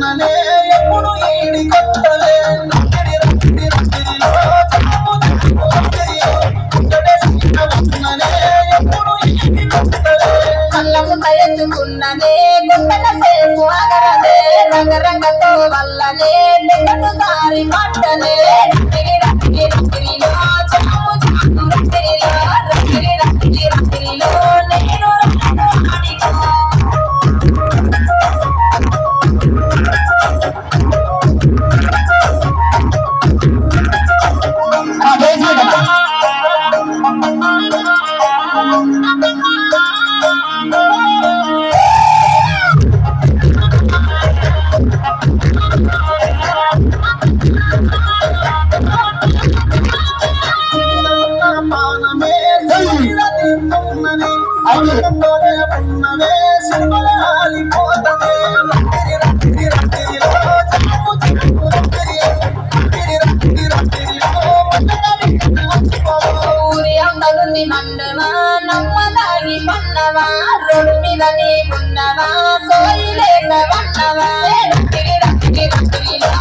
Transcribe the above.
ఉన్ననే ఎప్పుడు ఏడి కొత్తలే ఎత్తుకున్ననే గుండెల సేపు అగరదే రంగరంగతో వల్లనే బిడ్డను సారి పట్టనే రక్తిరి రక్తిరి రక్తిరిలో చాము చాము రక్తిరిలో రక్తిరి రక్తిరి రక్తిరిలో నేను రాను ఉన్నవే సింబలాలిపోతవే ఊరి అందరుంది మండవా నమ్మదాగి పన్నవా రోడ్డు మీద నీ ఉన్నవా సోయి లేక వన్నవా రక్తిరి రక్తిరి రక్తిరిలో